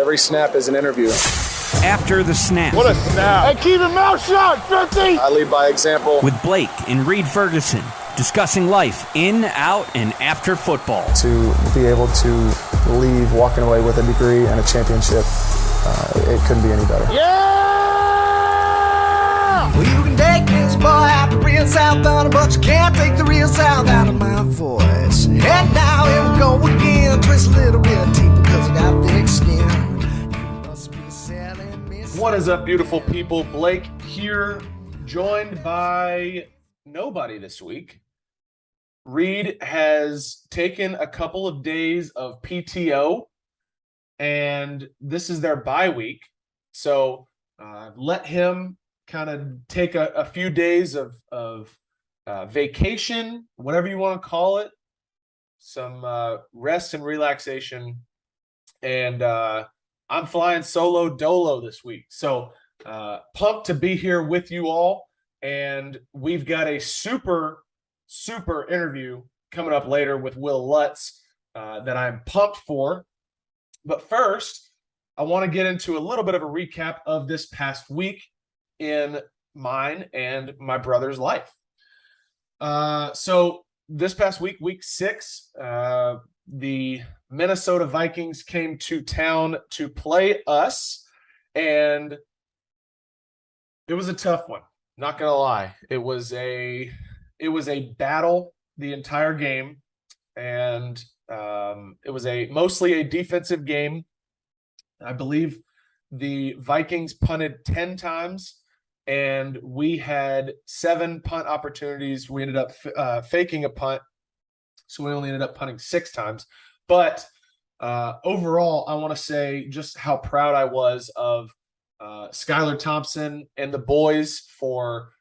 Every snap is an interview. After the Snap. What a snap. Hey, keep your mouth shut, 50! I lead by example. With Blake and Reed Ferguson, discussing life in, out, and after football. To be able to leave walking away with a degree and a championship, it couldn't be any better. Yeah! Well, you can take this boy out the real south on but you can't take the real south out of my voice. And now here we go again, twist a little bit deeper because I got thick skin. What is up, beautiful people? Blake here, joined by nobody this week. Reed has taken a couple of days of PTO, and this is their bye week. So let him kind of take a few days of vacation, whatever you want to call it, some rest and relaxation. And I'm flying solo dolo this week. So pumped to be here with you all. And we've got a super interview coming up later with Will Lutz that I'm pumped for. But first, I want to get into a little bit of a recap of this past week in mine and my brother's life. So this past week, week 6, the Minnesota Vikings came to town to play us, and it was a tough one. Not gonna lie, it was a battle the entire game, and it was mostly a defensive game. I believe the Vikings punted 10 times, and we had 7 punt opportunities. We ended up faking a punt, so we only ended up punting 6 times. But overall, I want to say just how proud I was of Skylar Thompson and the boys for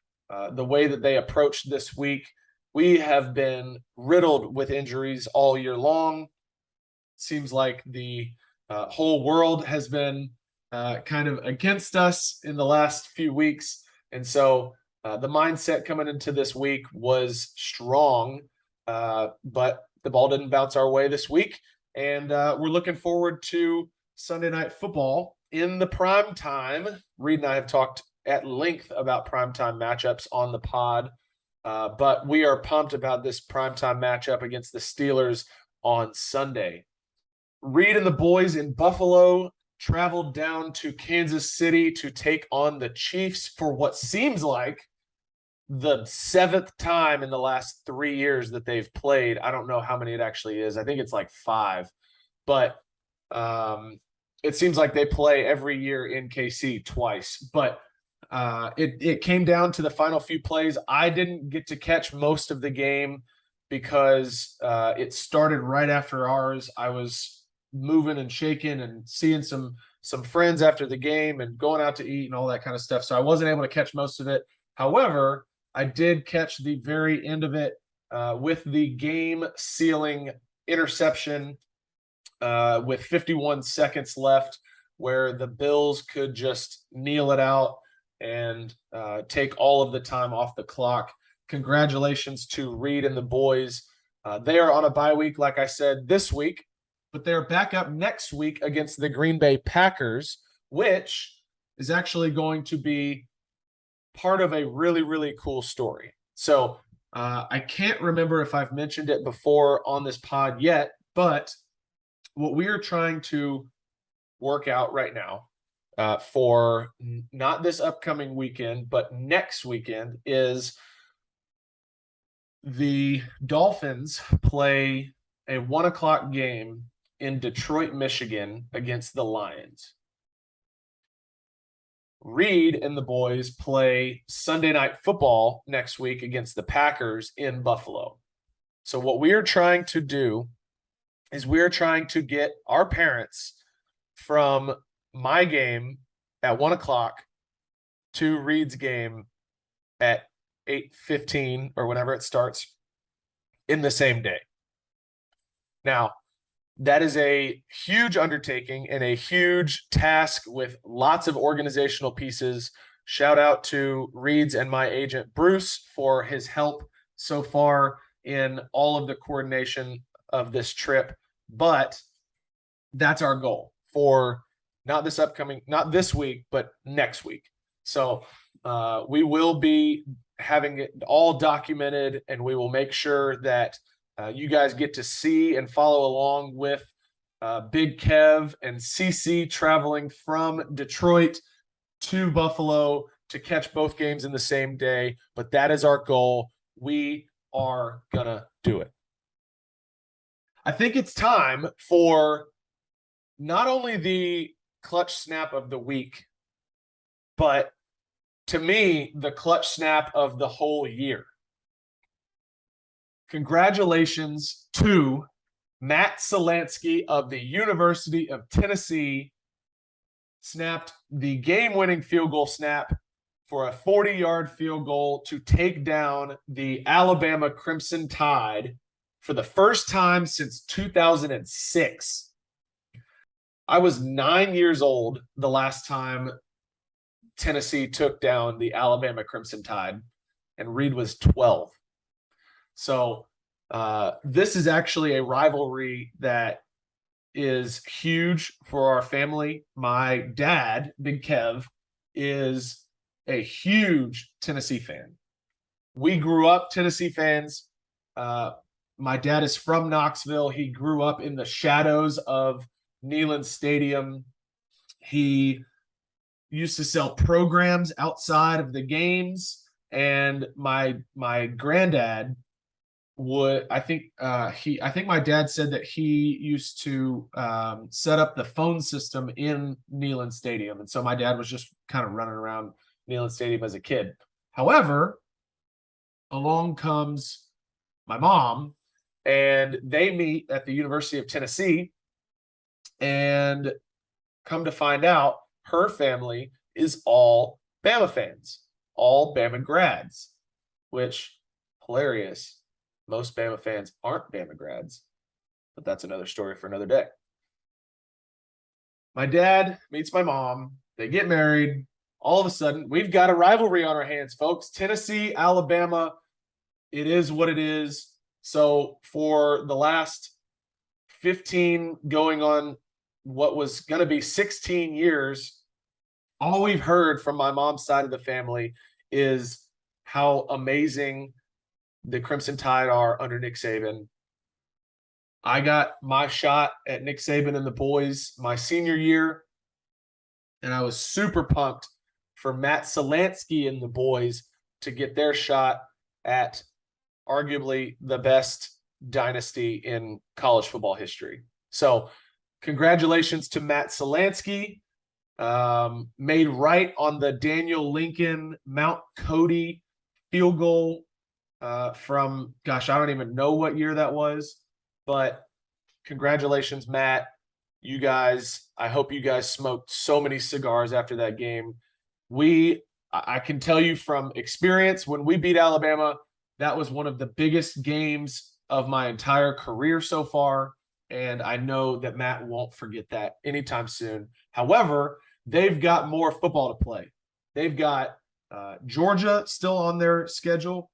the way that they approached this week. We have been riddled with injuries all year long. Seems like the whole world has been kind of against us in the last few weeks. And so the mindset coming into this week was strong, but the ball didn't bounce our way this week. And we're looking forward to Sunday Night Football in the prime time. Reed and I have talked at length about primetime matchups on the pod, but we are pumped about this primetime matchup against the Steelers on Sunday. Reed and the boys in Buffalo traveled down to Kansas City to take on the Chiefs for what seems like the 7th time in the last 3 years that they've played. I don't know how many it actually is. I think it's like 5, but it seems like they play every year in KC twice. But it came down to the final few plays. I didn't get to catch most of the game because it started right after ours. I was moving and shaking and seeing some friends after the game and going out to eat and all that kind of stuff. So I wasn't able to catch most of it. However, I did catch the very end of it with the game-sealing interception with 51 seconds left, where the Bills could just kneel it out and take all of the time off the clock. Congratulations to Reed and the boys. They are on a bye week, like I said, this week, but they're back up next week against the Green Bay Packers, which is actually going to be part of a really cool story. So I can't remember if I've mentioned it before on this pod yet, but what we are trying to work out right now for not this upcoming weekend, but next weekend, is the Dolphins play a 1:00 game in Detroit, Michigan against the Lions. Reed and the boys play Sunday Night Football next week against the Packers in Buffalo. So what we are trying to do is we are trying to get our parents from my game at 1:00 to Reed's game at 8:15 or whenever it starts in the same day. Now, that is a huge undertaking and a huge task with lots of organizational pieces. Shout out to Reed's and my agent, Bruce, for his help so far in all of the coordination of this trip. But that's our goal, for not this week, but next week. So we will be having it all documented, and we will make sure that you guys get to see and follow along with Big Kev and CC traveling from Detroit to Buffalo to catch both games in the same day. But that is our goal. We are going to do it. I think it's time for not only the clutch snap of the week, but to me, the clutch snap of the whole year. Congratulations to Matt Solansky of the University of Tennessee. Snapped the game-winning field goal snap for a 40-yard field goal to take down the Alabama Crimson Tide for the first time since 2006. I was 9 years old the last time Tennessee took down the Alabama Crimson Tide, and Reed was 12. So this is actually a rivalry that is huge for our family. My dad, Big Kev, is a huge Tennessee fan. We grew up Tennessee fans. My dad is from Knoxville. He grew up in the shadows of Neyland Stadium. He used to sell programs outside of the games, and my granddad would, I think my dad said that he used to set up the phone system in Neyland Stadium, and so my dad was just kind of running around Neyland Stadium as a kid. However, along comes my mom, and they meet at the University of Tennessee, and come to find out, her family is all Bama fans, all Bama grads, which, hilarious. Most Bama fans aren't Bama grads, but that's another story for another day. My dad meets my mom. They get married. All of a sudden, we've got a rivalry on our hands, folks. Tennessee, Alabama, it is what it is. So for the last 15 going on what was going to be 16 years, all we've heard from my mom's side of the family is how amazing the Crimson Tide are under Nick Saban. I got my shot at Nick Saban and the boys my senior year, and I was super pumped for Matt Solansky and the boys to get their shot at arguably the best dynasty in college football history. So congratulations to Matt Solansky. Made right on the Daniel Lincoln Mount Cody field goal from, gosh, I don't even know what year that was, but congratulations, Matt. You guys, I hope you guys smoked so many cigars after that game. I can tell you from experience, when we beat Alabama, that was one of the biggest games of my entire career so far. And I know that Matt won't forget that anytime soon. However, they've got more football to play. They've got Georgia still on their schedule,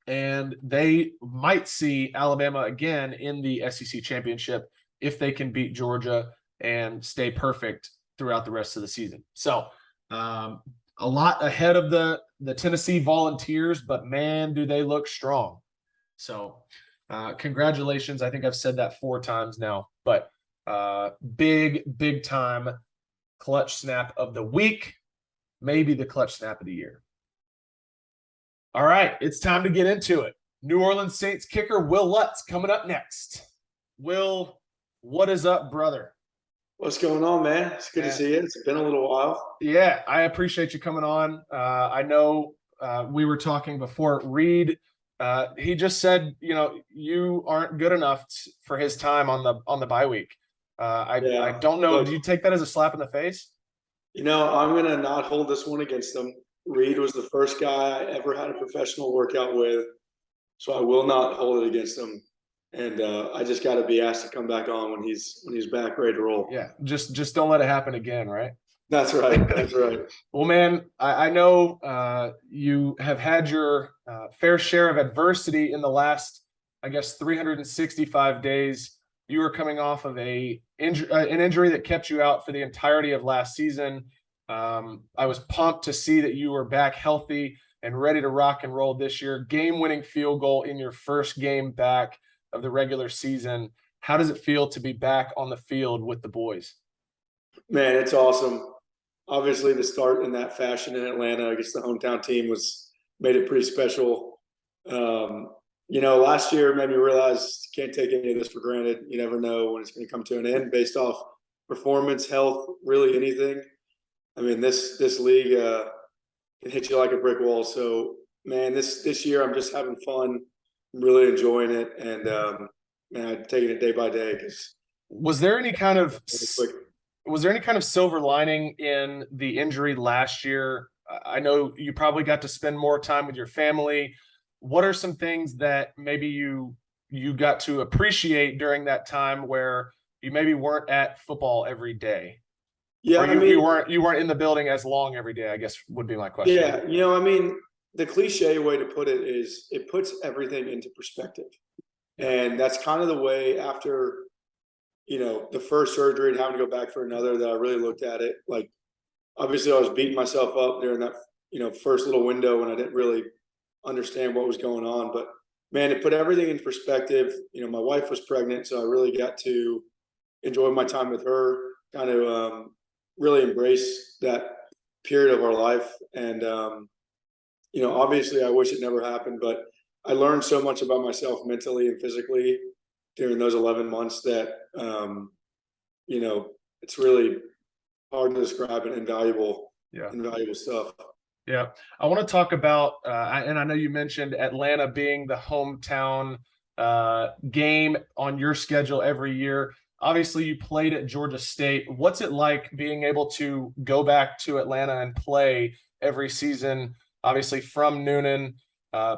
and they might see Alabama again in the SEC championship if they can beat Georgia and stay perfect throughout the rest of the season. So a lot ahead of the Tennessee Volunteers, but man, do they look strong. So congratulations. I think I've said that 4 times now, but big time clutch snap of the week, maybe the clutch snap of the year. All right, it's time to get into it. New Orleans Saints kicker Will Lutz coming up next. Will, what is up, brother? What's going on, man? It's good to see you. It's been a little while. Yeah, I appreciate you coming on. I know we were talking before. Reed, he just said, you aren't good enough for his time on the bye week. I don't know. Look, do you take that as a slap in the face? I'm going to not hold this one against him. Reed was the first guy I ever had a professional workout with, so I will not hold it against him. And I just got to be asked to come back on when he's back ready to roll. Yeah, just don't let it happen again, right? That's right. That's right. Well, man, I know you have had your fair share of adversity in the last, I guess, 365 days you were coming off of an injury that kept you out for the entirety of last season. I was pumped to see that you were back healthy and ready to rock and roll this year. Game-winning field goal in your first game back of the regular season. How does it feel to be back on the field with the boys? Man, it's awesome. Obviously, the start in that fashion in Atlanta against the hometown team made it pretty special. Last year made me realize you can't take any of this for granted. You never know when it's going to come to an end based off performance, health, really anything. I mean, this league can hit you like a brick wall. So, man, this year I'm just having fun. I'm really enjoying it, and I'm taking it day by day. Because was there any kind of silver lining in the injury last year? I know you probably got to spend more time with your family. What are some things that maybe you got to appreciate during that time where you maybe weren't at football every day? Yeah, or you weren't in the building as long every day, I guess would be my question. Yeah, the cliche way to put it is it puts everything into perspective. And that's kind of the way after, the first surgery and having to go back for another that I really looked at it. Like, obviously I was beating myself up during that, first little window when I didn't really understand what was going on. But man, it put everything in perspective. My wife was pregnant, so I really got to enjoy my time with her, kind of really embrace that period of our life. And, obviously I wish it never happened, but I learned so much about myself mentally and physically during those 11 months that, it's really hard to describe, and invaluable stuff. Yeah. I want to talk about, and I know you mentioned Atlanta being the hometown game on your schedule every year. Obviously, you played at Georgia State. What's it like being able to go back to Atlanta and play every season? Obviously, from Noonan,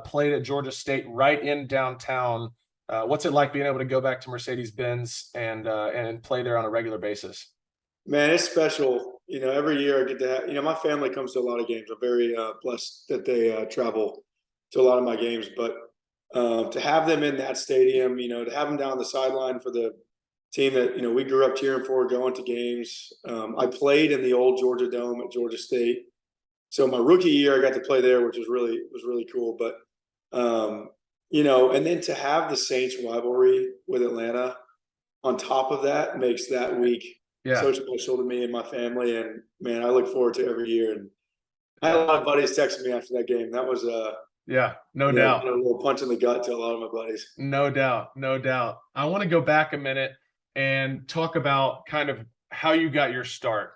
played at Georgia State right in downtown. What's it like being able to go back to Mercedes-Benz and play there on a regular basis? Man, it's special. Every year I get to have, my family comes to a lot of games. I'm very blessed that they travel to a lot of my games. But to have them in that stadium, to have them down the sideline for the team that, we grew up cheering for, going to games. I played in the old Georgia Dome at Georgia State. So my rookie year, I got to play there, which was really cool. But, and then to have the Saints rivalry with Atlanta on top of that makes that week so special to me and my family. And man, I look forward to every year. And I had a lot of buddies texting me after that game. That was no doubt. A little punch in the gut to a lot of my buddies. No doubt. I want to go back a minute and talk about kind of how you got your start,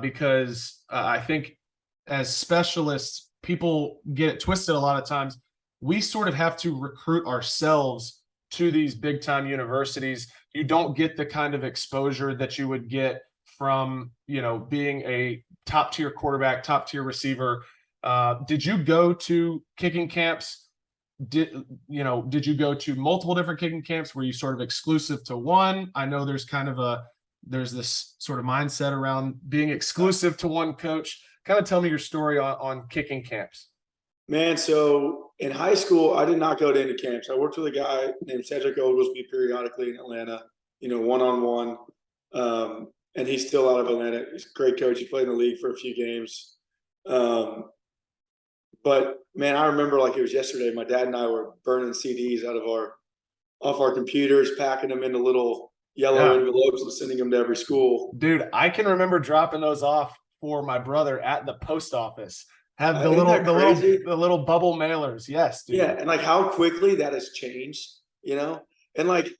because I think as specialists, people get it twisted a lot of times. We sort of have to recruit ourselves to these big time universities. You don't get the kind of exposure that you would get from, being a top tier quarterback, top tier receiver. Did you go to kicking camps? Did you go to multiple different kicking camps? Were you sort of exclusive to one? I know there's this sort of mindset around being exclusive to one coach. Kind of tell me your story on kicking camps. Man, so in high school, I did not go to any camps. I worked with a guy named Cedric Oglesby periodically in Atlanta, one-on-one. And he's still out of Atlanta. He's a great coach. He played in the league for a few games. But man, I remember like it was yesterday, my dad and I were burning CDs off our computers, packing them into little yellow envelopes and sending them to every school. Dude, I can remember dropping those off for my brother at the post office. Have the little bubble mailers. Yes, dude. Yeah, and like how quickly that has changed, And like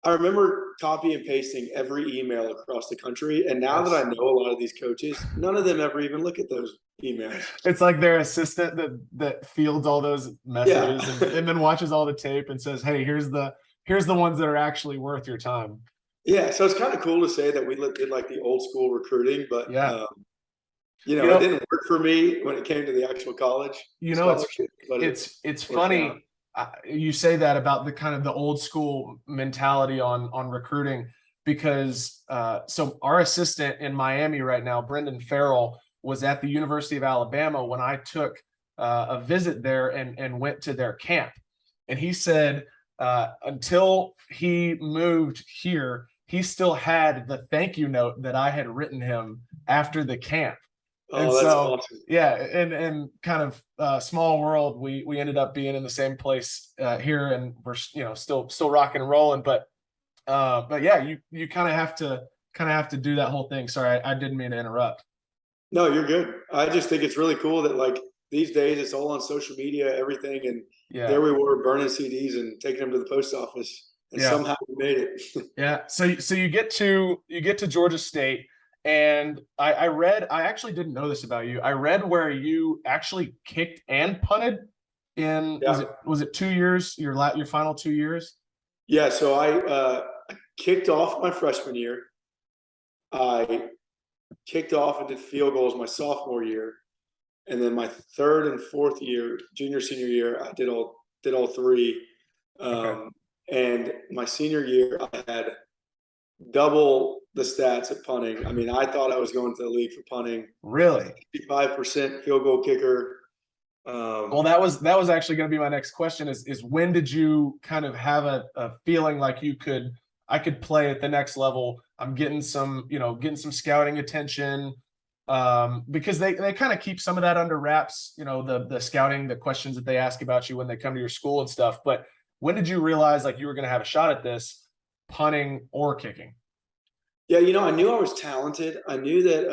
I remember copy and pasting every email across the country. And now that I know a lot of these coaches, none of them ever even look at those emails. It's like their assistant that fields all those messages and then watches all the tape and says, hey, here's the ones that are actually worth your time. Yeah, so it's kind of cool to say that we did like the old school recruiting, but it didn't work for me when it came to the actual college. It's funny. You say that about the kind of the old school mentality on recruiting, because so our assistant in Miami right now, Brendan Farrell, was at the University of Alabama when I took a visit there and went to their camp. And he said until he moved here, he still had the thank you note that I had written him after the camp. And Oh, that's so, awesome. yeah, and kind of small world. We ended up being in the same place here, and we're still rocking and rolling. But yeah, you kind of have to do that whole thing. Sorry, I didn't mean to interrupt. No, you're good. I just think it's really cool that like these days it's all on social media, everything, and Yeah, there we were burning CDs and taking them to the post office, and Yeah. somehow we made it. yeah. So you get to Georgia State, and I actually didn't know this about you. I read where you actually kicked and punted in Yeah. was it 2 years, your final 2 years? Yeah, so I kicked off my freshman year. I kicked off and did field goals my sophomore year, and then my third and fourth year, junior senior year, I did all three. And my senior year, I had double the stats at punting. I mean, I thought I was going to the league for punting. Really? 55% field goal kicker. Well, that was actually going to be my next question is when did you kind of have a feeling like I could play at the next level? I'm getting some scouting attention, because they kind of keep some of that under wraps, the scouting, the questions that they ask about you when they come to your school and stuff. But when did you realize like you were going to have a shot at this, punting or kicking? Yeah, I knew I was talented. I knew that,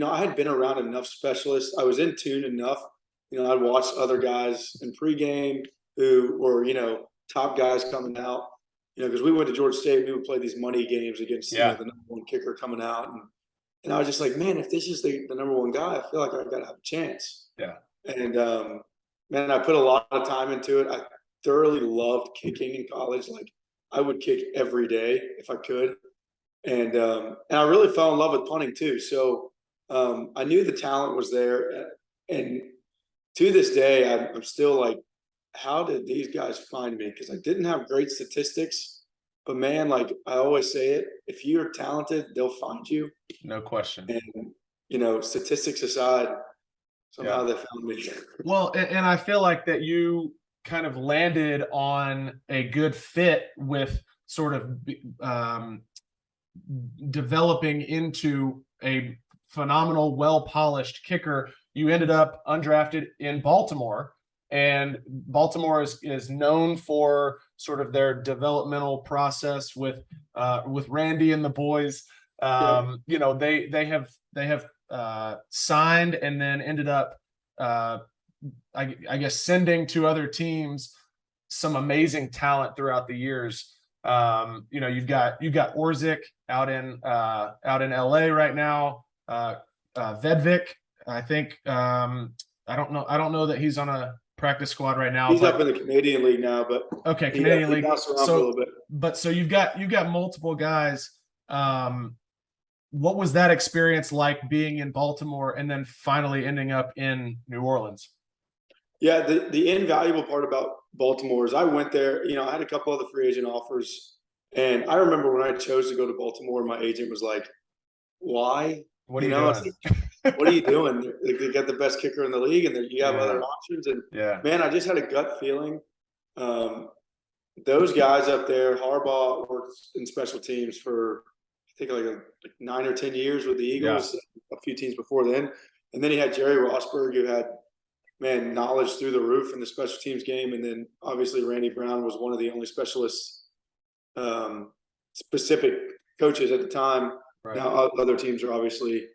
I had been around enough specialists. I was in tune enough. I'd watch other guys in pregame who were, top guys coming out, because we went to Georgia State, we would play these money games against the number one kicker coming out. And I was just like, man, if this is the number one guy, I feel like I've got to have a chance. Yeah. And, man, I put a lot of time into it. I thoroughly loved kicking in college. Like I would kick every day if I could. And I really fell in love with punting too. So I knew the talent was there. And to this day, I'm still like, how did these guys find me? Because I didn't have great statistics, but man, like I always say it, if you're talented, they'll find you. No question. And, statistics aside, somehow they found me. Well, and I feel like that you kind of landed on a good fit with sort of developing into a phenomenal, well-polished kicker. You ended up undrafted in Baltimore, and Baltimore is known for sort of their developmental process with Randy and the boys. They have signed and then ended up, I guess, sending to other teams some amazing talent throughout the years. You've got Orzik out in LA right now. Vedvik, I think. I don't know that he's on a practice squad right now. He's up in the Canadian League now, but okay, Canadian League. So, a little bit. So you've got multiple guys. What was that experience like being in Baltimore and then finally ending up in New Orleans? Yeah, the invaluable part about Baltimore is I went there, I had a couple other free agent offers. And I remember when I chose to go to Baltimore, my agent was like, why? What are you doing? What are you doing? They got the best kicker in the league, and you have other options. And man, I just had a gut feeling. Those guys up there, Harbaugh worked in special teams for I think like 9 or 10 years with the Eagles, a few teams before then. And then he had Jerry Rosberg, who had knowledge through the roof in the special teams game. And then obviously Randy Brown was one of the only specialists, specific coaches at the time. Right. Now other teams are obviously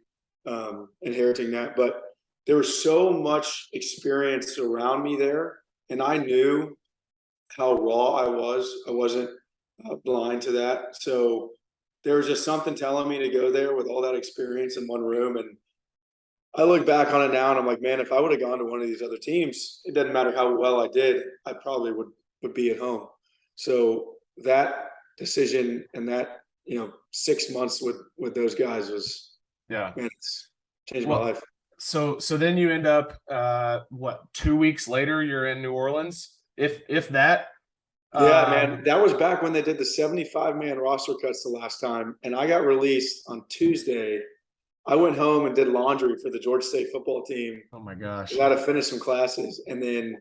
inheriting that, but there was so much experience around me there, and I knew how raw I was. I wasn't blind to that. So there was just something telling me to go there with all that experience in one room. And I look back on it now and I'm like, man, if I would have gone to one of these other teams, it doesn't matter how well I did, I probably would be at home. So that decision and that, 6 months with those guys was, man, it's changed my life. So then you end up, 2 weeks later, you're in New Orleans, if that. Yeah, man, that was back when they did the 75-man roster cuts the last time, and I got released on Tuesday. I went home and did laundry for the Georgia State football team. Oh my gosh! I got to finish some classes, and then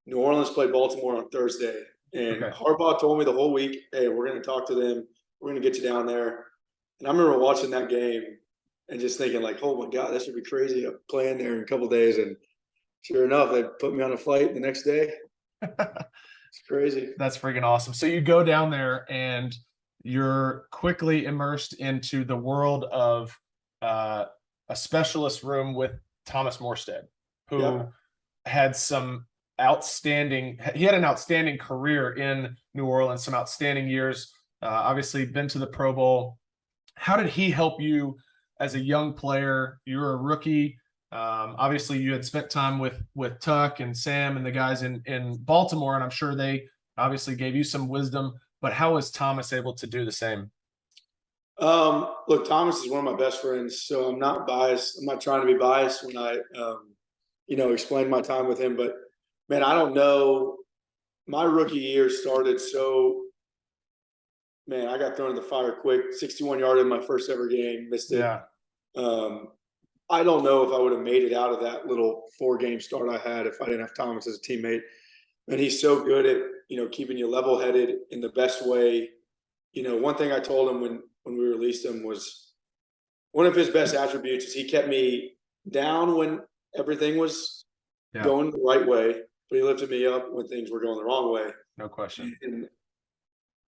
New Orleans played Baltimore on Thursday, And Okay. Harbaugh told me the whole week, hey, we're going to talk to them. We're going to get you down there. And I remember watching that game and just thinking like, oh my God, this would be crazy. I'm playing there in a couple of days. And sure enough, they put me on a flight the next day. It's crazy. That's freaking awesome. So you go down there and you're quickly immersed into the world of a specialist room with Thomas Morstead, who Yeah. had some he had an outstanding career in New Orleans, some outstanding years, obviously been to the Pro Bowl. How did he help you as a young player? You were a rookie. Obviously you had spent time with Tuck and Sam and the guys in Baltimore, and I'm sure they obviously gave you some wisdom, but how was Thomas able to do the same? Look, Thomas is one of my best friends, so I'm not biased. I'm not trying to be biased when I, explain my time with him. But man, I don't know. My rookie year started so. Man, I got thrown in the fire quick. 61-yard in my first ever game, missed it. Yeah. I don't know if I would have made it out of that little 4-game start I had if I didn't have Thomas as a teammate. And he's so good at keeping you level-headed in the best way. One thing I told him when we released him was one of his best attributes is he kept me down when everything was going the right way, but he lifted me up when things were going the wrong way. No question. And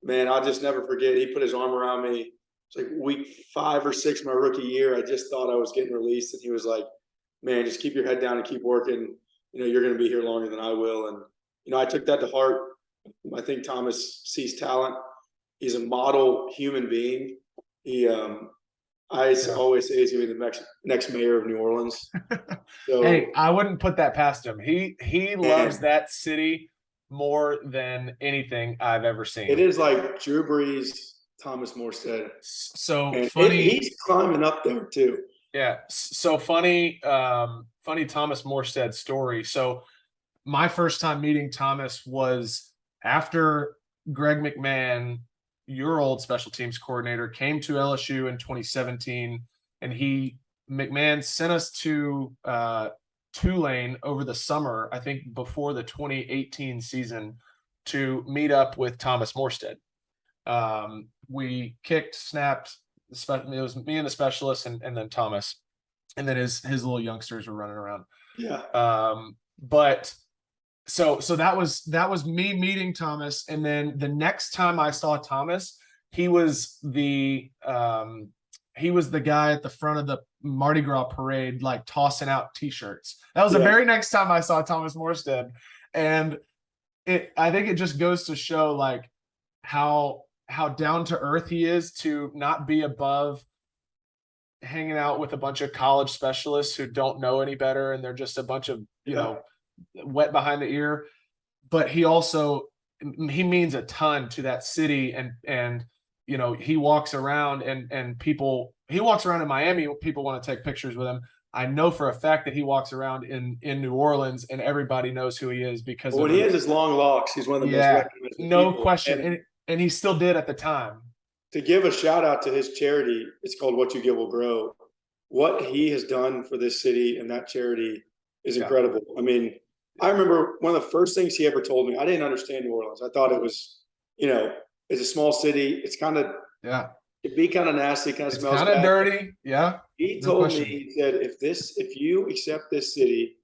man, I'll just never forget. He put his arm around me. It's like week 5 or 6 my rookie year. I just thought I was getting released, and he was like, "Man, just keep your head down and keep working. You're going to be here longer than I will." And I took that to heart. I think Thomas sees talent. He's a model human being. I always say he's going to be the next mayor of New Orleans. So, Hey, I wouldn't put that past him. He loves that city more than anything I've ever seen. It is like Drew Brees, Thomas Morstead. So And funny. He's climbing up there too. Yeah. So funny Thomas Morstead story. So my first time meeting Thomas was after Greg McMahon, your old special teams coordinator, came to LSU in 2017, and McMahon sent us to Tulane over the summer, I think before the 2018 season, to meet up with Thomas Morstead. We kicked, snapped. It was me and the specialist, and then Thomas, and then his little youngsters were running around. Yeah. But so that was me meeting Thomas, and then the next time I saw Thomas, he was the guy at the front of the Mardi Gras parade, like tossing out T-shirts. That was the very next time I saw Thomas Morstead, and I think it just goes to show like how down to earth he is, to not be above hanging out with a bunch of college specialists who don't know any better, and they're just a bunch of wet behind the ear. But he means a ton to that city, and he walks around he walks around in Miami, people want to take pictures with him. I know for a fact that he walks around in New Orleans and everybody knows who he is because when he has his long locks, he's one of the most recognized no people. question. And he still did at the time. To give a shout out to his charity, it's called What You Give Will Grow. What he has done for this city and that charity is incredible. I mean, I remember one of the first things he ever told me. I didn't understand New Orleans. I thought it was, it's a small city. It's kind of it'd be kind of nasty, kind of smells kind of bad. dirty. Yeah. He told me, he said, if you accept this city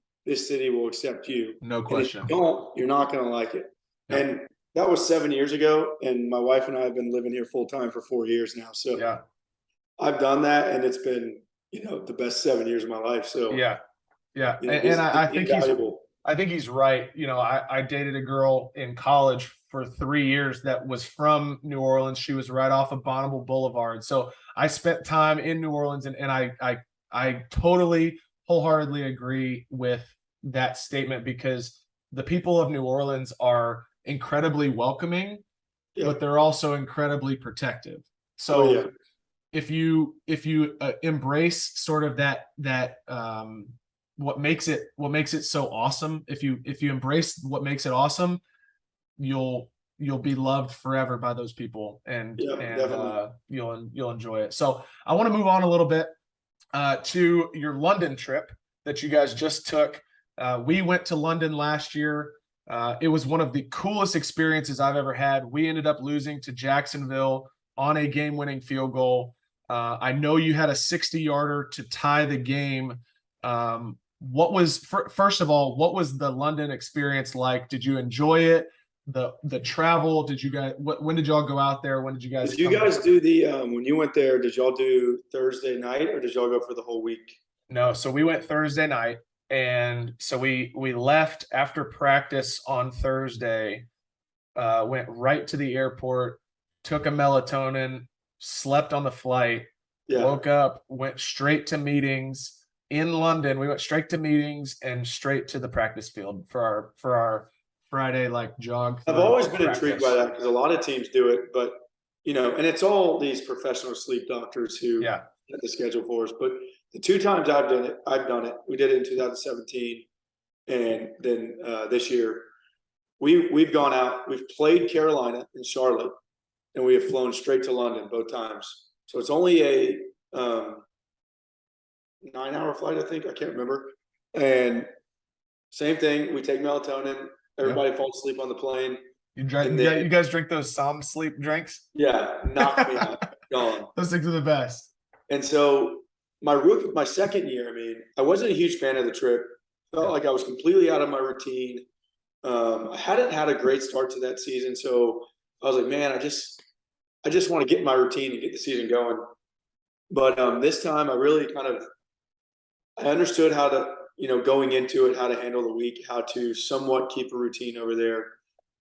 will accept you. No question. And if you don't, you're not going to like it. Yeah. And that was 7 years ago, and my wife and I have been living here full time for 4 years now. So I've done that, and it's been, the best 7 years of my life. So yeah. And I think valuable. I think he's right. I dated a girl in college for 3 years that was from New Orleans. She was right off of Bonneville Boulevard. So I spent time in New Orleans, and I totally wholeheartedly agree with that statement, because the people of New Orleans are incredibly welcoming, but they're also incredibly protective. So if you embrace sort of that what makes it so awesome, if you embrace what makes it awesome, you'll be loved forever by those people, and you'll enjoy it. So I want to move on a little bit to your London trip that you guys just took. We went to London last year. It was one of the coolest experiences I've ever had. We ended up losing to Jacksonville on a game-winning field goal. I know you had a 60-yarder to tie the game. First of all, what was the London experience like? Did you enjoy it? The travel? Did you guys? When did y'all go out there? When did you guys? Did you guys do the when you went there? Did y'all do Thursday night or did y'all go for the whole week? No, so we went Thursday night, and so we left after practice on Thursday. Went right to the airport, took a melatonin, slept on the flight, woke up, went straight to meetings in London. We went straight to meetings and straight to the practice field for our Friday jog. I've always been intrigued by that because a lot of teams do it, but and it's all these professional sleep doctors who set the schedule for us. But the 2 times I've done it. We did it in 2017, and then this year we've gone out. We've played Carolina and Charlotte, and we have flown straight to London both times. So it's only a 9-hour flight, I think. I can't remember. And same thing. We take melatonin. Everybody falls asleep on the plane. You guys drink those Som sleep drinks? Yeah, knocked me out. Gone. Those things are the best. And so my second year, I wasn't a huge fan of the trip. Felt like I was completely out of my routine. I hadn't had a great start to that season, so I was like, man, I just want to get in my routine and get the season going. But this time, I really I understood how to, going into it, how to handle the week, how to somewhat keep a routine over there.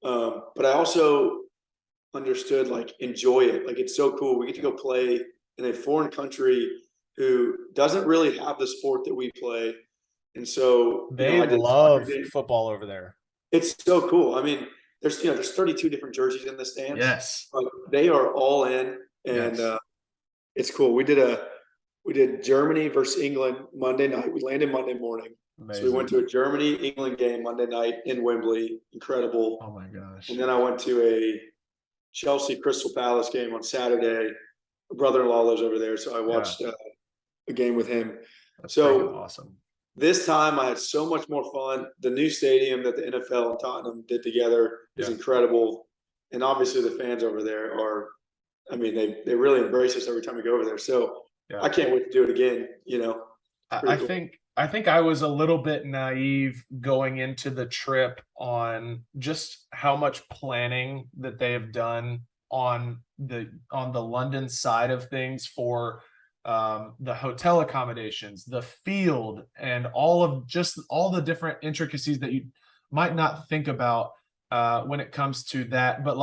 But I also understood enjoy it. It's so cool. We get to go play in a foreign country who doesn't really have the sport that we play. And so they love football over there. It's so cool. There's 32 different jerseys in the stands. Yes. But they are all in, and it's cool. We did Germany versus England Monday night. We landed Monday morning. Amazing. So we went to a Germany-England game Monday night in Wembley. Incredible. Oh, my gosh. And then I went to a Chelsea-Crystal Palace game on Saturday. My brother-in-law lives over there, so I watched a game with him. That's so awesome. This time I had so much more fun. The new stadium that the NFL and Tottenham did together is incredible. And obviously the fans over there are, they really embrace us every time we go over there. So I can't wait to do it again. I think I was a little bit naive going into the trip on just how much planning that they have done on the London side of things for the hotel accommodations, the field, and all the different intricacies that you might not think about when it comes to that. But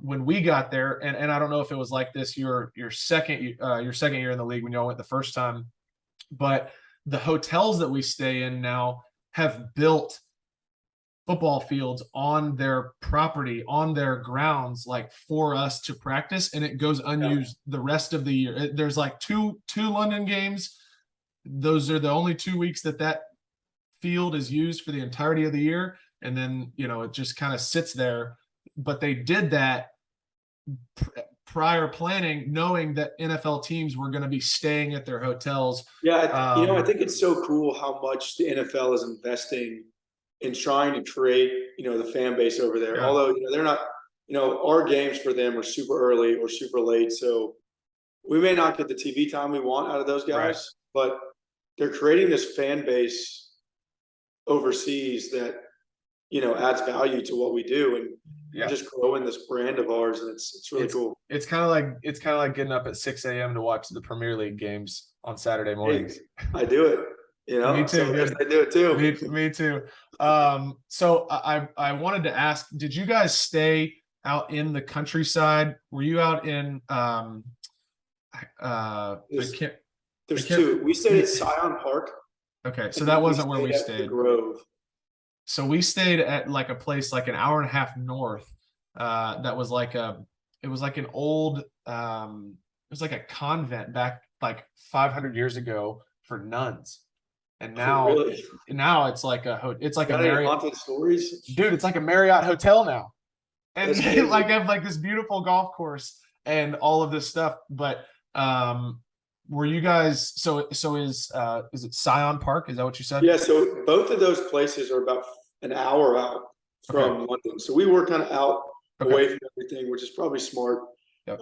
when we got there, and I don't know if it was like this your second year in the league when y'all went the first time, but the hotels that we stay in now have built football fields on their property, on their grounds, for us to practice, and it goes unused the rest of the year. There's two London games. Those are the only 2 weeks that field is used for the entirety of the year, and then it just kind of sits there. But they did that prior planning, knowing that NFL teams were going to be staying at their hotels. I think it's so cool how much the NFL is investing in trying to create, the fan base over there. Although, they're not, our games for them are super early or super late. So we may not get the TV time we want out of those guys, but they're creating this fan base overseas that, adds value to what we do. And just growing this brand of ours. And it's really cool. It's kind of like getting up at 6 a.m. to watch the Premier League games on Saturday mornings. I do it. Me too. I do it too. Me too. So I wanted to ask, did you guys stay out in the countryside? Were you out in there's two. We stayed at Scion Park. Okay, so that wasn't where we stayed. The Grove. So we stayed at a place an hour and a half north. That was it was an old it was a convent back 500 years ago for nuns. And now, now it's it's a Marriott. Haunted stories, dude. It's like a Marriott hotel now, and they have this beautiful golf course and all of this stuff. But were you guys? So is it Scion Park? Is that what you said? Yeah. So both of those places are about an hour out from London. So we were kind of out away from everything, which is probably smart. Yep.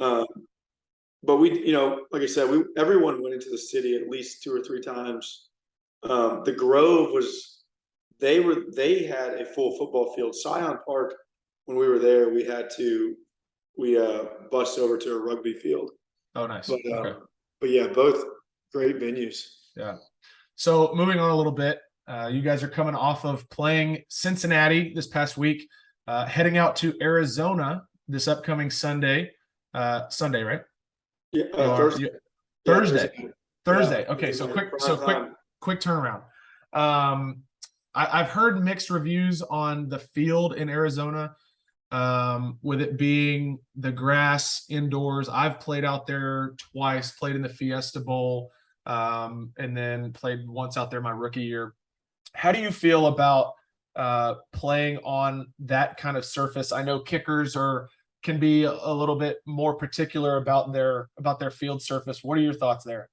But we, you know, like I said, everyone went into the city at least 2 or 3 times. The Grove they had a full football field. Scion Park, when we were there, we bussed over to a rugby field. Oh, nice. But yeah, both great venues. Yeah. So moving on a little bit, you guys are coming off of playing Cincinnati this past week, heading out to Arizona this upcoming Sunday. Sunday, right? Yeah, Thursday. Thursday. Thursday. Yeah, Okay, so time. quick turnaround. I've heard mixed reviews on the field in Arizona, with it being the grass indoors. I've played out there twice, played in the Fiesta Bowl, and then played once out there my rookie year. How do you feel about playing on that kind of surface? I know kickers can be a little bit more particular about their field surface. What are your thoughts there?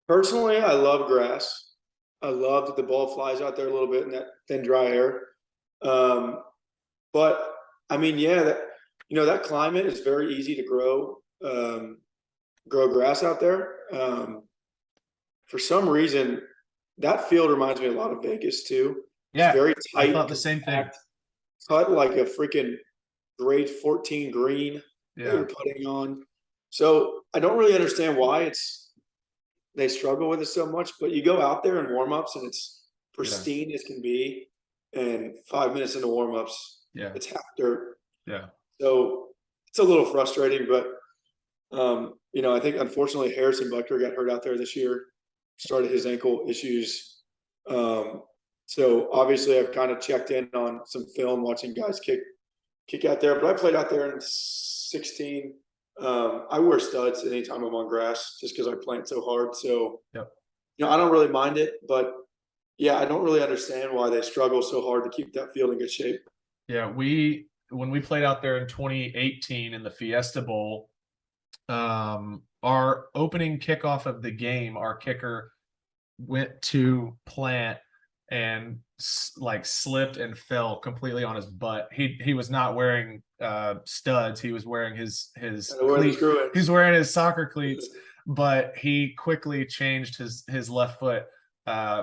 Personally, I love grass. I love that the ball flies out there a little bit in that thin, dry air. But I mean, yeah, that climate is very easy to grow grass out there. For some reason, that field reminds me a lot of Vegas too. Yeah, it's very tight. I thought the same thing. Cut like a freaking grade 14 green that you're putting on. So I don't really understand why they struggle with it so much, but you go out there in warmups and it's pristine as can be. And 5 minutes into warmups, it's half dirt. Yeah. So it's a little frustrating, but I think unfortunately Harrison Butker got hurt out there this year, started his ankle issues. So obviously I've kind of checked in on some film, watching guys kick out there, but I played out there in 16. I wear studs anytime I'm on grass just because I plant so hard. So, I don't really mind it, but yeah, I don't really understand why they struggle so hard to keep that field in good shape. Yeah, when we played out there in 2018 in the Fiesta Bowl, our opening kickoff of the game, our kicker went to plant and slipped and fell completely on his butt. He was not wearing studs. He was wearing his he's wearing his soccer cleats, but he quickly changed his left foot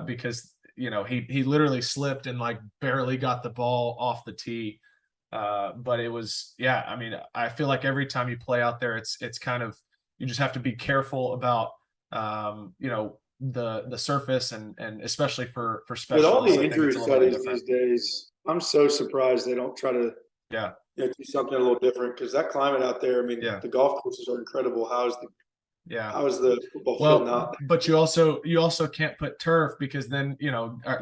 because he literally slipped and barely got the ball off the tee. But it was, I mean, I feel like every time you play out there, it's kind of, you just have to be careful about the surface and especially for specialists. With all the injury studies these days, I'm so surprised they don't try to do something a little different, because that climate out there, I mean, the golf courses are incredible. How is the football field not? But you also can't put turf, because then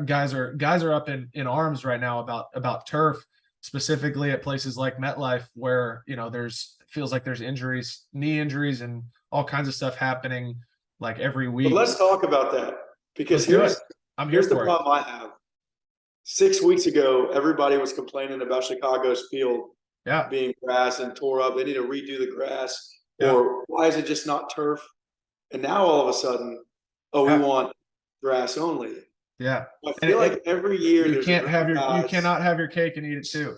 guys are up in arms right now about turf, specifically at places like MetLife, where feels like there's injuries, knee injuries, and all kinds of stuff happening every week. But let's talk about that, because here's the problem I have. 6 weeks ago, everybody was complaining about Chicago's field being grass and tore up. They need to redo the grass, or why is it just not turf? And now all of a sudden, we want grass only. Yeah, I feel like every year you cannot have your cake and eat it too.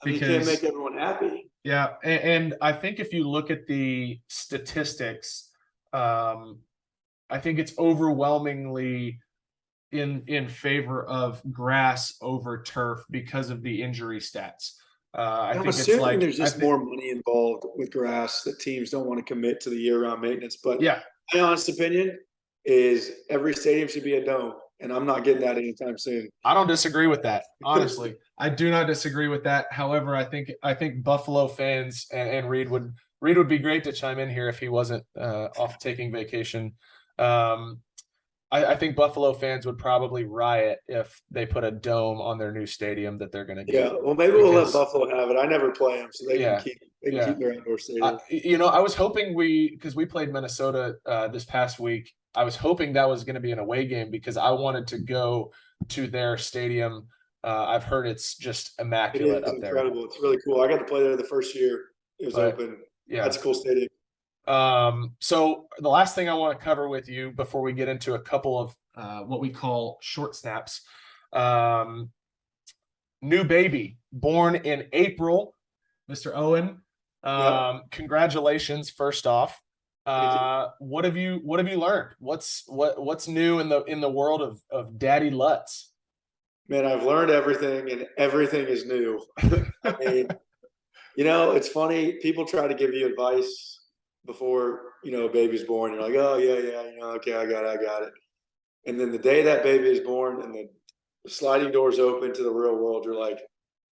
Because you can't make everyone happy. Yeah, and I think if you look at the statistics, I think it's overwhelmingly in favor of grass over turf because of the injury stats. I'm assuming there's just more money involved with grass that teams don't want to commit to the year-round maintenance. But my honest opinion is every stadium should be a dome, and I'm not getting that anytime soon. I don't disagree with that, honestly. I do not disagree with that. However, I think Buffalo fans and Reed would be great to chime in here if he wasn't off taking vacation. I think Buffalo fans would probably riot if they put a dome on their new stadium that they're going to get. Yeah, well, maybe we'll let Buffalo have it. I never play them, so they can keep their indoor stadium. I was hoping because we played Minnesota this past week. I was hoping that was going to be an away game, because I wanted to go to their stadium. I've heard it's just immaculate up there. Incredible. It's really cool. I got to play there the first year it was open. Yeah, that's a cool stadium. So the last thing I want to cover with you before we get into a couple of what we call short snaps, new baby born in April, Mr. Owen. Congratulations, first off. What have you learned? What's new in the world of Daddy Lutz? Man, I've learned everything, and everything is new. I mean, it's funny. People try to give you advice before a baby's born. You're like, oh yeah, okay, I got it. And then the day that baby is born and the sliding doors open to the real world, you're like,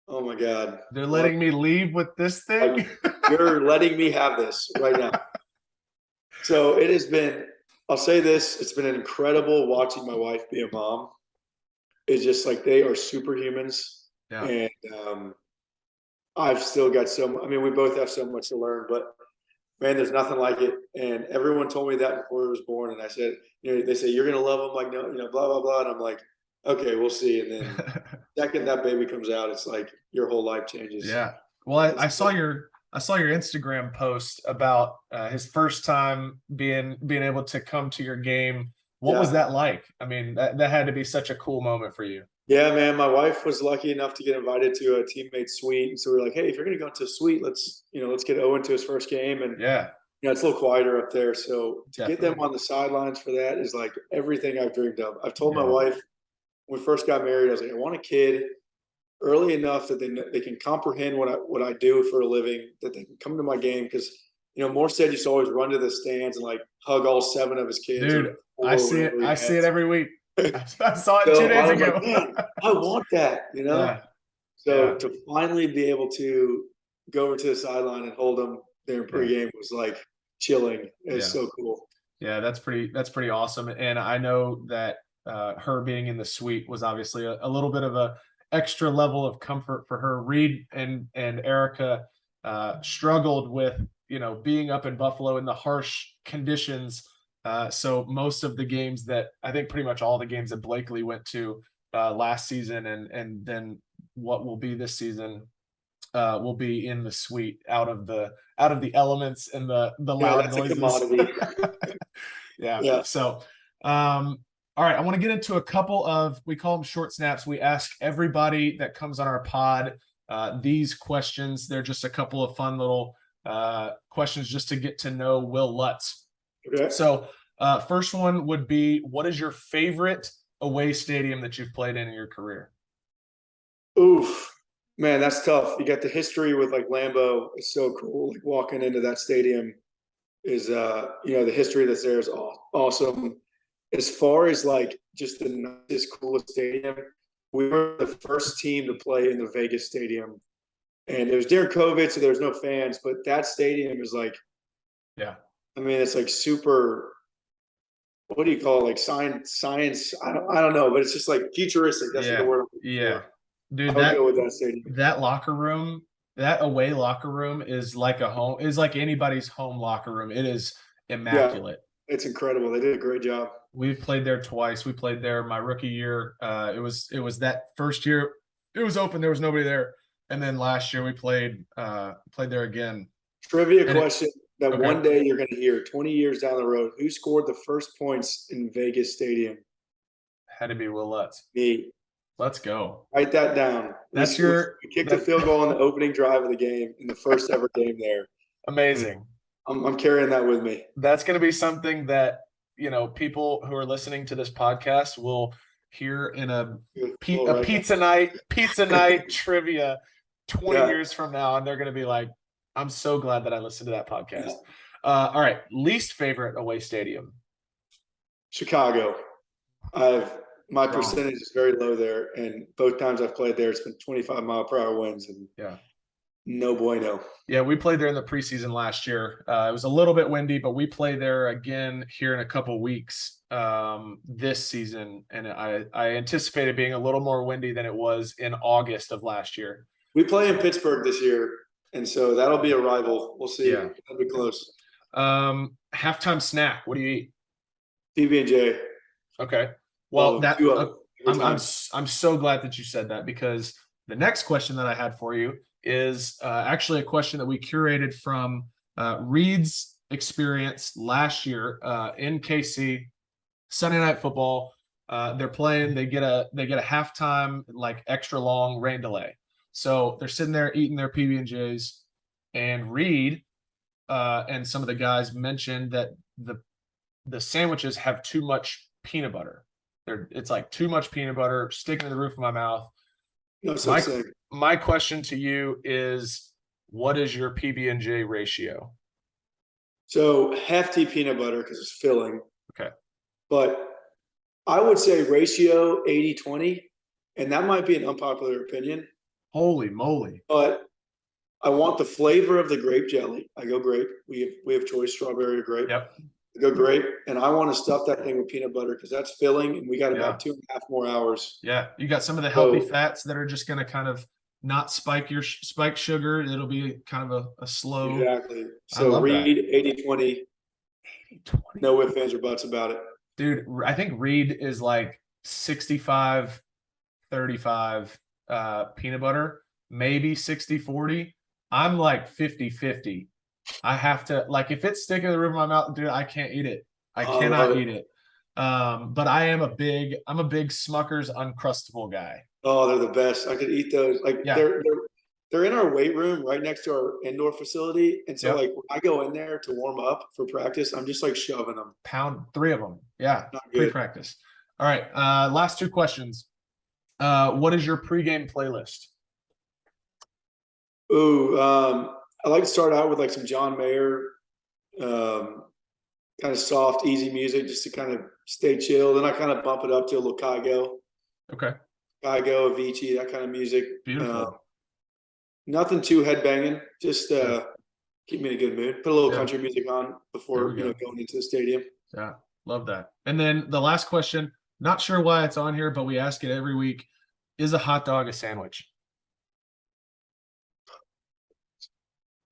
oh my God, they're letting me leave with this thing. Like, you're letting me have this right now. So it has been. I'll say this: it's been incredible watching my wife be a mom. It's just like they are superhumans, and I've still got we both have so much to learn, but man, there's nothing like it. And everyone told me that before I was born, and I said, they say you're gonna love them, like no, blah blah blah, and I'm like, okay, we'll see. And then second that baby comes out, it's like your whole life changes. Yeah. Well, I saw your Instagram post about his first time being able to come to your game. What was that like? I mean, that had to be such a cool moment for you. Yeah, man. My wife was lucky enough to get invited to a teammate suite. And so we're like, hey, if you're going to go into a suite, let's get Owen to his first game. And it's a little quieter up there. So to get them on the sidelines for that is like everything I've dreamed of. I've told my wife when we first got married, I was like, I want a kid early enough that they can comprehend what I do for a living, that they can come to my game. Because, Morstead used to always run to the stands and like hug all 7 of his kids. Dude, I see it every week. I saw it 2 days ago. Like, man, I want that, So to finally be able to go over to the sideline and hold them there in pregame was like chilling. It's so cool. Yeah, that's pretty awesome. And I know that her being in the suite was obviously a little bit of a extra level of comfort for her. Reed and Erica struggled with being up in Buffalo in the harsh conditions. So most of the games that I think pretty much all the games that Blakely went to last season and then what will be this season will be in the suite out of the elements and the loud noises. Yeah. So all right, I want to get into a couple of, we call them short snaps. We ask everybody that comes on our pod these questions. They're just a couple of fun little questions just to get to know Will Lutz. Okay. So first one would be, what is your favorite away stadium that you've played in your career? Oof, man, that's tough. You got the history with like Lambeau. It's so cool. Like walking into that stadium is, the history that's there is awesome. As far as like just the nicest, coolest stadium, we were the first team to play in the Vegas stadium. And it was during COVID, so there was no fans, but that stadium is like, it's like super, what do you call it? Like science. I don't know, but it's just like futuristic. That's the word. Yeah. Dude, go with that stadium. That locker room, that away locker room is like anybody's home locker room. It is immaculate. Yeah, it's incredible. They did a great job. We've played there twice. We played there my rookie year. It was that first year. It was open. There was nobody there. And then last year we played there again. Trivia question that one day you're going to hear 20 years down the road. Who scored the first points in Vegas Stadium? Had to be Will Lutz. Me. Let's go. Write that down. We kicked the field goal on the opening drive of the game in the first ever game there. Amazing. I'm carrying that with me. That's going to be something that, people who are listening to this podcast will hear in a pizza night trivia 20 years from now. And they're going to be like, I'm so glad that I listened to that podcast. Yeah. All right. Least favorite away stadium? Chicago. My percentage is very low there. And both times I've played there, it's been 25-mile-per-hour winds. And no bueno. Yeah, we played there in the preseason last year. It was a little bit windy, but we play there again here in a couple weeks this season. And I anticipated being a little more windy than it was in August of last year. We play in Pittsburgh this year, and so that'll be a rival. We'll see. Yeah. That'll be close. Halftime snack. What do you eat? PB&J. Okay. Well, I'm so glad that you said that, because the next question that I had for you is actually a question that we curated from Reed's experience last year in KC, Sunday Night Football. They're playing. They get a halftime like extra long rain delay. So they're sitting there eating their PB&Js, and Reed and some of the guys mentioned that the sandwiches have too much peanut butter. It's like too much peanut butter sticking to the roof of my mouth. No such thing. My question to you is, what is your PB&J ratio? So hefty peanut butter because it's filling. Okay. But I would say ratio 80-20, and that might be an unpopular opinion. Holy moly. But I want the flavor of the grape jelly. I go grape. We have choice strawberry or grape. Yep. I go grape, and I want to stuff that thing with peanut butter because that's filling, and we got about 2.5 more hours. Yeah, you got some of the healthy fats that are just going to kind of not spike your spike sugar. It'll be kind of a slow. Exactly. So Reed 80-20. No ifs, ands, or buts about it. Dude, I think Reed is like 65-35 peanut butter, maybe 60-40. I'm like 50-50. I have to, like, if it's sticking to the roof of my mouth, dude, I can't eat it. I cannot eat it. But I'm a big Smucker's Uncrustable guy. Oh, they're the best. I could eat those. Like they're in our weight room right next to our indoor facility. And so like when I go in there to warm up for practice, I'm just like shoving them. Pound 3 of them. Yeah. Pre-practice. All right. Last 2 questions. What is your pregame playlist? Ooh, I like to start out with like some John Mayer, kind of soft, easy music just to kind of stay chill. Then I kind of bump it up to a little Kygo. Okay. Kygo, Avicii, that kind of music. Beautiful. Nothing too headbanging. Just keep me in a good mood. Put a little country music on before going into the stadium. Yeah, love that. And then the last question, not sure why it's on here, but we ask it every week. Is a hot dog a sandwich?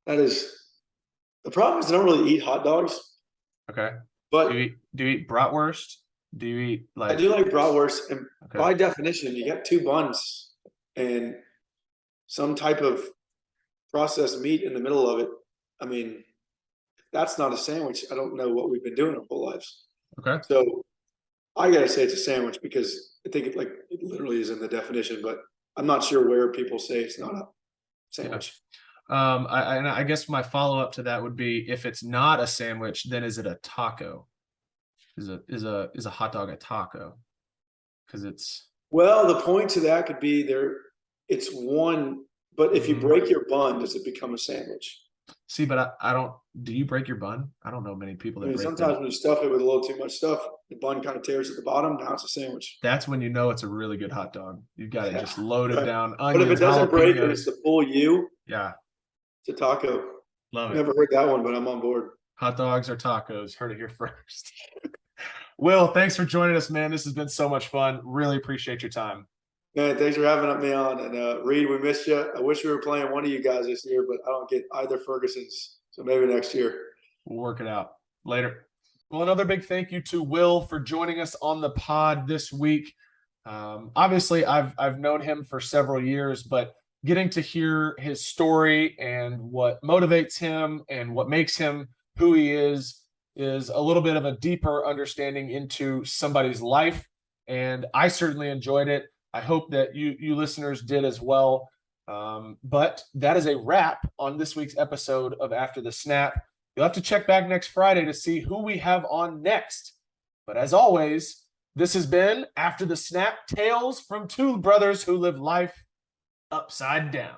That is the problem. Is I don't really eat hot dogs. Okay. But do you eat bratwurst? Do you eat like? I do like bratwurst, and by definition, you got 2 buns and some type of processed meat in the middle of it. I mean, if that's not a sandwich, I don't know what we've been doing our whole lives. Okay. So I gotta say it's a sandwich because I think it literally is in the definition, but I'm not sure where people say it's not a sandwich. Yeah. I guess my follow-up to that would be, if it's not a sandwich, then is it a taco? Is a hot dog a taco? Because it's, well, the point to that could be it's one, but if you break your bun, does it become a sandwich? See, but I don't. Do you break your bun? I don't know many people that break sometimes when you stuff it with a little too much stuff, the bun kind of tears at the bottom. Now it's a sandwich. That's when you know it's a really good hot dog. You've got it just loaded down. Onions, but if it doesn't break jalapenos. and it's the full U, yeah, it's a taco. Love it. Never heard that one, but I'm on board. Hot dogs or tacos. Heard it here first. Will, thanks for joining us, man. This has been so much fun. Really appreciate your time. Man, thanks for having me on. And Reed, we missed you. I wish we were playing one of you guys this year, but I don't get either Ferguson's. So maybe next year. We'll work it out. Later. Well, another big thank you to Will for joining us on the pod this week. Obviously, I've known him for several years, but getting to hear his story and what motivates him and what makes him who he is a little bit of a deeper understanding into somebody's life. And I certainly enjoyed it. I hope that you listeners did as well. But that is a wrap on this week's episode of After the Snap. You'll have to check back next Friday to see who we have on next. But as always, this has been After the Snap, tales from 2 brothers who live life upside down.